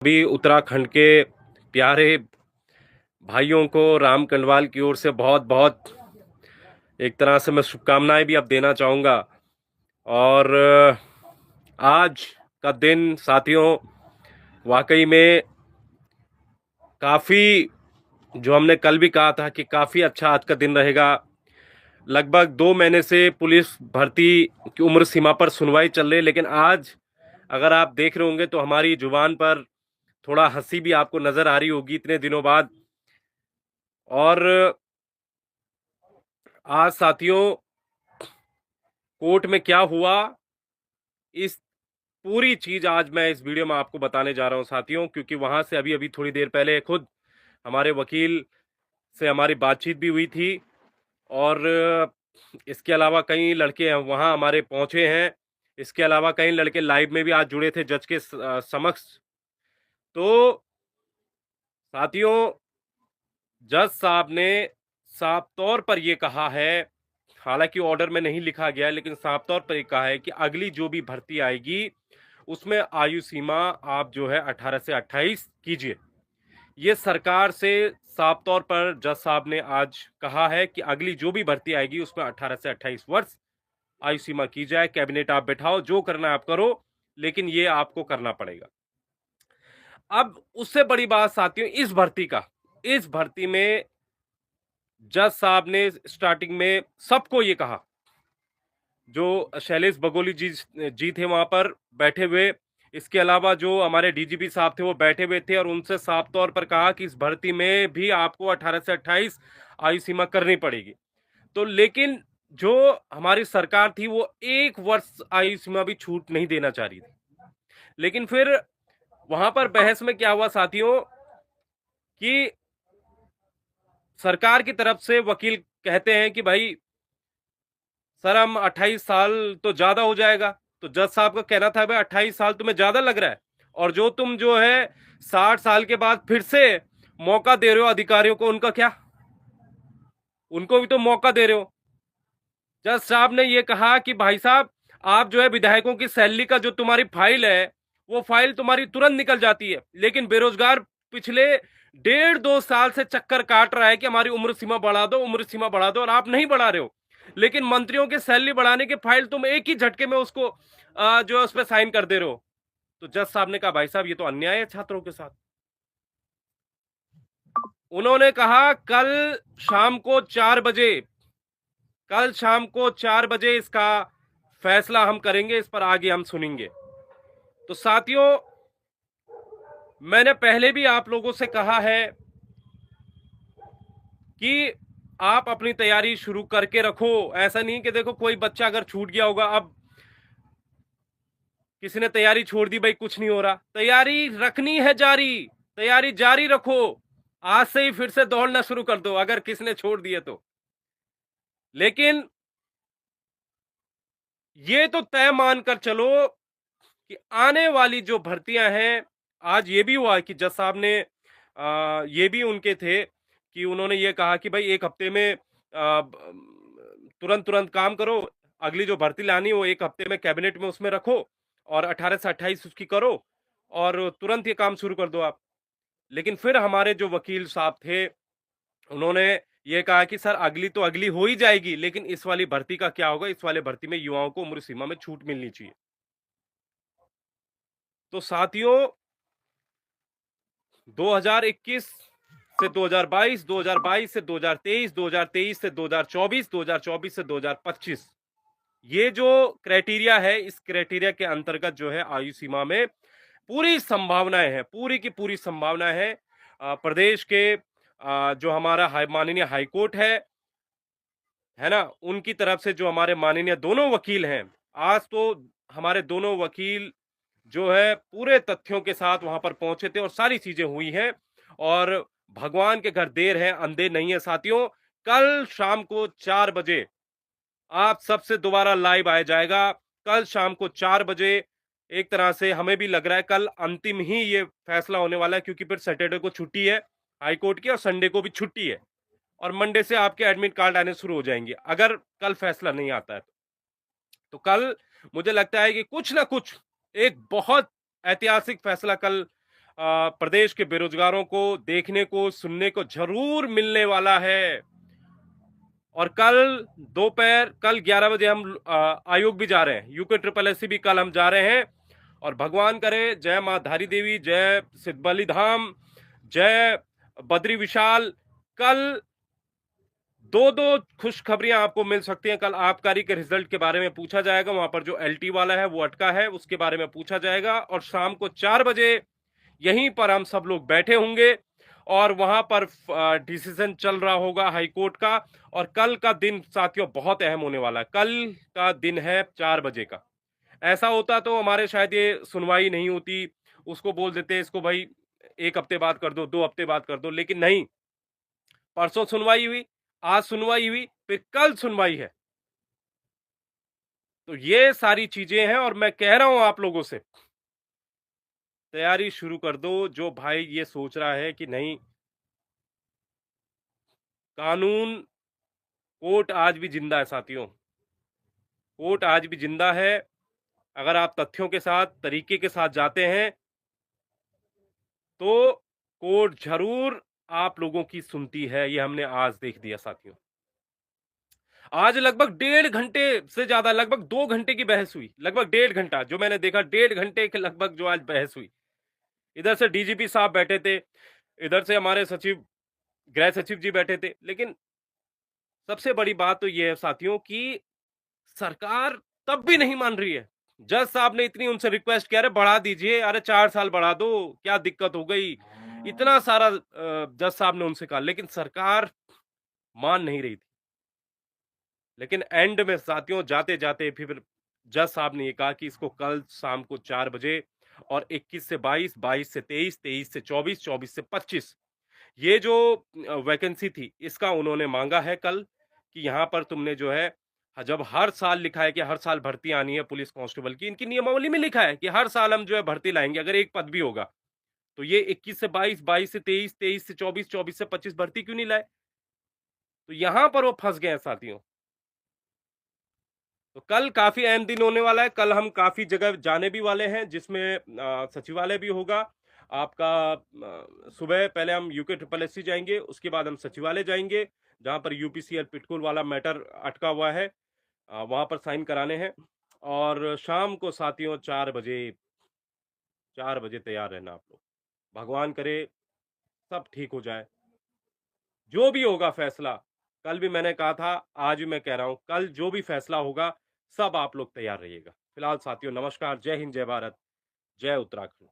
भी उत्तराखंड के प्यारे भाइयों को राम कंडवाल की ओर से बहुत बहुत एक तरह से मैं शुभकामनाएं भी अब देना चाहूँगा। और आज का दिन साथियों वाकई में काफ़ी, जो हमने कल भी कहा था कि काफ़ी अच्छा आज का दिन रहेगा। लगभग 2 महीने से पुलिस भर्ती की उम्र सीमा पर सुनवाई चल रही है, लेकिन आज अगर आप देख रहे होंगे तो हमारी जुबान पर थोड़ा हंसी भी आपको नजर आ रही होगी इतने दिनों बाद। और आज साथियों कोर्ट में क्या हुआ, इस पूरी चीज आज मैं इस वीडियो में आपको बताने जा रहा हूं साथियों, क्योंकि वहां से अभी अभी थोड़ी देर पहले खुद हमारे वकील से हमारी बातचीत भी हुई थी। और इसके अलावा कई लड़के वहां हमारे पहुंचे हैं। इसके अलावा कई लड़के लाइव में भी आज जुड़े थे जज के समक्ष। तो साथियों जज साहब ने साफ तौर पर यह कहा है, हालांकि ऑर्डर में नहीं लिखा गया है, लेकिन साफ तौर पर यह कहा है कि अगली जो भी भर्ती आएगी उसमें आयु सीमा आप जो है 18 से 28 कीजिए। ये सरकार से साफ तौर पर जज साहब ने आज कहा है कि अगली जो भी भर्ती आएगी उसमें 18 से 28 वर्ष आयु सीमा की जाए। कैबिनेट आप बैठाओ, जो करना है आप करो, लेकिन ये आपको करना पड़ेगा। अब उससे बड़ी बात साथियों इस भर्ती में जज साहब ने स्टार्टिंग में सबको ये कहा, जो शैलेश बगोली जी थे वहां पर बैठे हुए, इसके अलावा जो हमारे डीजीपी साहब थे वो बैठे हुए थे, और उनसे साफ तौर पर कहा कि इस भर्ती में भी आपको 18 से 28 आयु सीमा करनी पड़ेगी। तो लेकिन जो हमारी सरकार थी वो 1 वर्ष आयु सीमा भी छूट नहीं देना चाह रही थी। लेकिन फिर वहां पर बहस में क्या हुआ साथियों कि सरकार की तरफ से वकील कहते हैं कि भाई सर हम 28 साल तो ज्यादा हो जाएगा। तो जज साहब का कहना था भाई 28 साल तुम्हें ज्यादा लग रहा है, और जो तुम जो है 60 साल के बाद फिर से मौका दे रहे हो अधिकारियों को, उनका क्या, उनको भी तो मौका दे रहे हो। जज साहब ने यह कहा कि भाई साहब आप जो है विधायकों की सैलरी का जो तुम्हारी फाइल है वो फाइल तुम्हारी तुरंत निकल जाती है, लेकिन बेरोजगार पिछले 1.5-2 साल से चक्कर काट रहा है कि हमारी उम्र सीमा बढ़ा दो, उम्र सीमा बढ़ा दो, और आप नहीं बढ़ा रहे हो। लेकिन मंत्रियों की सैलरी बढ़ाने की फाइल तुम एक ही झटके में उसको जो है उस पर साइन कर दे रहे हो। तो जज साहब ने कहा भाई साहब ये तो अन्याय है छात्रों के साथ। उन्होंने कहा कल शाम को 4 बजे इसका फैसला हम करेंगे, इस पर आगे हम सुनेंगे। तो साथियों मैंने पहले भी आप लोगों से कहा है कि आप अपनी तैयारी शुरू करके रखो। ऐसा नहीं कि देखो कोई बच्चा अगर छूट गया होगा, अब किसी ने तैयारी छोड़ दी, भाई कुछ नहीं हो रहा, तैयारी रखनी है जारी, तैयारी जारी रखो। आज से ही फिर से दौड़ना शुरू कर दो अगर किसी ने छोड़ दिए तो। लेकिन ये तो तय मानकर चलो कि आने वाली जो भर्तियां हैं, आज ये भी हुआ कि जज साहब ने ये भी उनके थे कि उन्होंने ये कहा कि भाई 1 हफ्ते में तुरंत तुरंत काम करो, अगली जो भर्ती लानी है वो 1 हफ्ते में कैबिनेट में उसमें रखो, और 18 से 28 उसकी करो, और तुरंत ये काम शुरू कर दो आप। लेकिन फिर हमारे जो वकील साहब थे उन्होंने ये कहा कि सर अगली तो अगली हो ही जाएगी, लेकिन इस वाली भर्ती का क्या होगा, इस वाले भर्ती में युवाओं को उम्र सीमा में छूट मिलनी चाहिए। तो साथियों 2021 से 2022, 2022 से 2023, 2023 से 2024, 2024 से 2025, ये जो क्राइटेरिया है, इस क्राइटेरिया के अंतर्गत जो है आयु सीमा में पूरी संभावनाएं हैं, पूरी की पूरी संभावनाएं हैं। प्रदेश के जो हमारा माननीय हाईकोर्ट है ना, उनकी तरफ से जो हमारे माननीय दोनों वकील हैं, आज तो हमारे दोनों वकील जो है पूरे तथ्यों के साथ वहां पर पहुंचे थे और सारी चीजें हुई हैं। और भगवान के घर देर है अंधेर नहीं है साथियों, कल शाम को 4 बजे आप सबसे दोबारा लाइव आया जाएगा। कल शाम को 4 बजे एक तरह से हमें भी लग रहा है कल अंतिम ही ये फैसला होने वाला है, क्योंकि फिर सैटरडे को छुट्टी है हाईकोर्ट की और संडे को भी छुट्टी है, और मंडे से आपके एडमिट कार्ड आने शुरू हो जाएंगे अगर कल फैसला नहीं आता है तो कल मुझे लगता है कि कुछ ना कुछ एक बहुत ऐतिहासिक फैसला कल प्रदेश के बेरोजगारों को देखने को, सुनने को जरूर मिलने वाला है। और कल 11 बजे हम आयोग भी जा रहे हैं, यूके ट्रिपल एस भी कल हम जा रहे हैं। और भगवान करे, जय मां धारी देवी, जय सिद्धबली धाम, जय बद्री विशाल, कल दो दो खुशखबरियां आपको मिल सकती हैं। कल आबकारी के रिजल्ट के बारे में पूछा जाएगा, वहां पर जो एलटी वाला है वो अटका है उसके बारे में पूछा जाएगा। और शाम को 4 बजे यहीं पर हम सब लोग बैठे होंगे और वहां पर डिसीजन चल रहा होगा हाईकोर्ट का। और कल का दिन साथियों बहुत अहम होने वाला है। कल का दिन है 4 बजे का। ऐसा होता तो हमारे शायद ये सुनवाई नहीं होती, उसको बोल देते इसको भाई 1 हफ्ते बाद कर दो, 2 हफ्ते बाद कर दो, लेकिन नहीं। परसों सुनवाई हुई, आज सुनवाई हुई, फिर कल सुनवाई है। तो ये सारी चीजें हैं और मैं कह रहा हूं आप लोगों से, तैयारी शुरू कर दो। जो भाई ये सोच रहा है कि नहीं, कानून, कोर्ट आज भी जिंदा है साथियों, कोर्ट आज भी जिंदा है। अगर आप तथ्यों के साथ, तरीके के साथ जाते हैं तो कोर्ट जरूर आप लोगों की सुनती है। ये हमने आज देख दिया साथियों। आज लगभग 1.5 घंटे से ज्यादा, लगभग 2 घंटे की बहस हुई। लगभग 1.5 घंटा जो मैंने देखा, 1.5 घंटे के लगभग जो आज बहस हुई। इधर से डीजीपी साहब बैठे थे, इधर से हमारे सचिव, गृह सचिव जी बैठे थे। लेकिन सबसे बड़ी बात तो यह है साथियों कि सरकार तब भी नहीं मान रही है। जज साहब ने इतनी उनसे रिक्वेस्ट किया, अरे बढ़ा दीजिए, अरे 4 साल बढ़ा दो, क्या दिक्कत हो गई, इतना सारा जज साहब ने उनसे कहा, लेकिन सरकार मान नहीं रही थी। लेकिन एंड में साथियों जाते जाते फिर जज साहब ने ये कहा कि इसको कल शाम को 4 बजे और 21 से 22, 22 से 23, 23 से 24, 24 से 25 ये जो वैकेंसी थी इसका उन्होंने मांगा है कल, कि यहां पर तुमने जो है, जब हर साल लिखा है कि हर साल भर्ती आनी है पुलिस कांस्टेबल की, इनकी नियमावली में लिखा है कि हर साल हम जो है भर्ती लाएंगे, अगर एक पद भी होगा तो ये 21 से 22, 22 से 23, 23 से 24, 24 से 25 भर्ती क्यों नहीं लाए? तो यहां पर वो फंस गए हैं साथियों। तो कल काफी अहम दिन होने वाला है। कल हम काफी जगह जाने भी वाले हैं, जिसमें सचिवालय भी होगा आपका। सुबह पहले हम यूके ट्रिपल एस जाएंगे, उसके बाद हम सचिवालय जाएंगे जहां पर यूपीसीएल पिटकुल वाला मैटर अटका हुआ है, वहां पर साइन कराने हैं। और शाम को साथियों 4 बजे तैयार रहना आप लोग। भगवान करे सब ठीक हो जाए, जो भी होगा फैसला। कल भी मैंने कहा था, आज भी मैं कह रहा हूं, कल जो भी फैसला होगा सब आप लोग तैयार रहिएगा। फिलहाल साथियों नमस्कार, जय हिंद, जय भारत, जय उत्तराखंड।